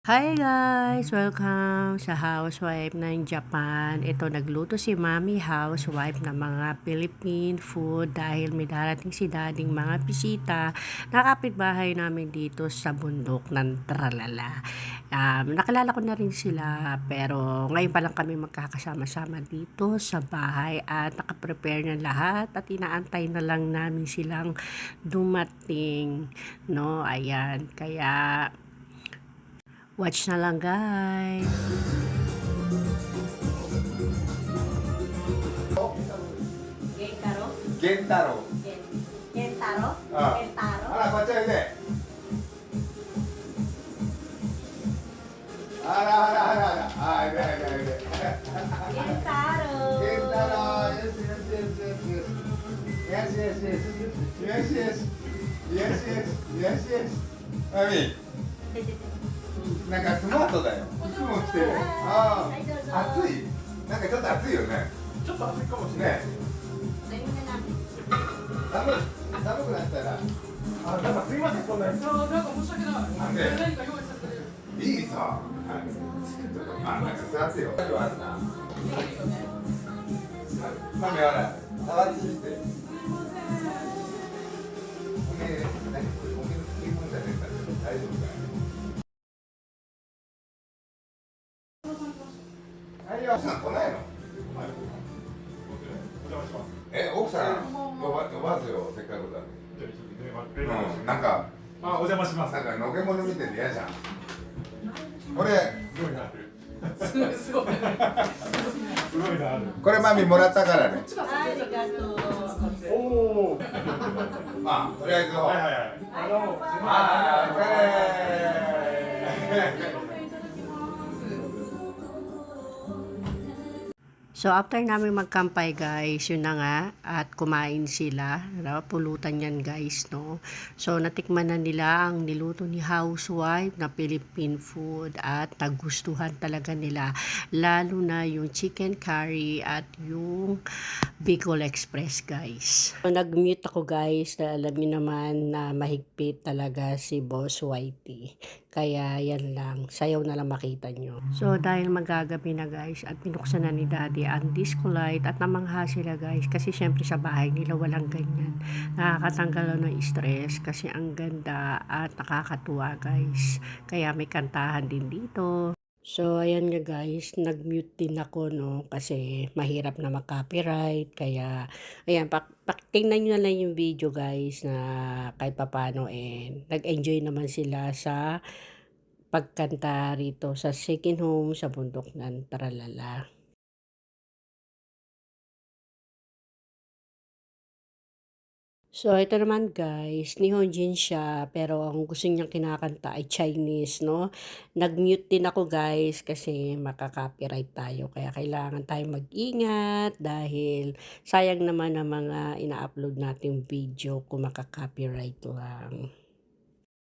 Hi guys! Welcome sa Housewife ng Japan. Ito, nagluto si Mami Housewife ng mga Philippine food dahil may darating si Dading mga bisita na kapitbahay namin dito sa bundok ng Tralala. Nakilala ko na rin sila pero ngayon pa lang kami magkakasama-sama dito sa bahay at nakaprepare na lahat at inaantay na lang namin silang dumating. No, ayan. Kaya watch na lang guys. Gentaro? 源太郎 Gentaro? あ Gentaro? あらこっちおいであらあらあらあらあいでいでいで Gentaro! 源太郎 yes yes yes yes yes yes yes yes yes yes マミなんかスマートだよいつも来てるあはいどうぞあ暑いなんかちょっと暑いよねちょっと暑いかもしれない。ね寒くなったらあ、なんかすみません、こんなに。なんか申し訳ない。なんで何か用意されてる。いいさあ、なんか座ってよあるなマミほら触りしておめえ何これおめえの食い物じゃねえから大丈夫かよはいよ奥さん来ないのお邪魔します。奥さん呼ばずよせっかくだじゃあ、一緒に電話電話します。なんかあ、お邪魔します。なんかのけもの見てて嫌じゃんこれすごいな。すごい。すごいな。これマミもらったからねありがとう。おお。まあとりあえずはいはいはい。どうも。あーお疲れ So after namin magkampay guys, yun na nga at kumain sila, pulutan yan guys, no. So natikman na nila ang niluto ni Housewife na Philippine food at nagustuhan talaga nila, lalo na yung chicken curry at yung Bicol Express guys. So, nag-mute ako guys, na alam niyo naman na mahigpit talaga si Boss Whitey. Kaya yan lang, sayaw na lang makita nyo. So dahil magagabi na guys at pinuksan na ni Daddy ang disco light at namangha sila guys kasi syempre sa bahay nila walang ganyan. Nakakatanggal ng stress kasi ang ganda at nakakatuwa guys. Kaya may kantahan din dito. So, ayan nga guys, nag-mute din ako, no, kasi mahirap na mag-copyright, kaya, ayan, tingnan nyo na lang yung video guys, na kahit papano, nag-enjoy naman sila sa pagkanta rito sa second home sa bundok ng Tralala. So, ito naman guys, Nihonjin siya, pero ang gusto niyang kinakanta ay Chinese, no? Nag-mute din ako guys kasi makaka-copyright tayo. Kaya kailangan tayong mag-ingat dahil sayang naman ang mga ina-upload nating video kung makaka-copyright lang.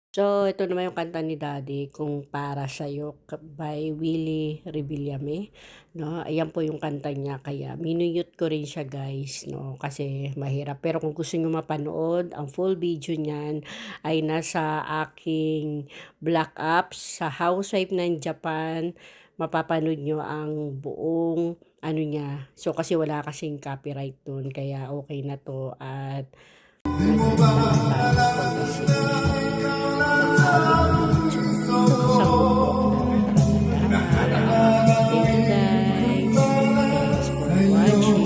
So, ito naman yung kanta ni Daddy, Kung Para Sa'yo by Willie Revillame, no? Ayan po yung kanta niya, kaya minuyut ko rin siya guys, no? Kasi mahirap. Pero kung gusto nyo mapanood, ang full video niyan ay nasa aking Black Apps sa Housewife ng Japan. Mapapanood nyo ang buong ano niya. So, kasi wala kasing copyright dun, kaya okay na to at nandito naman tayo for the scene. Thank you guys. Thanks for watching.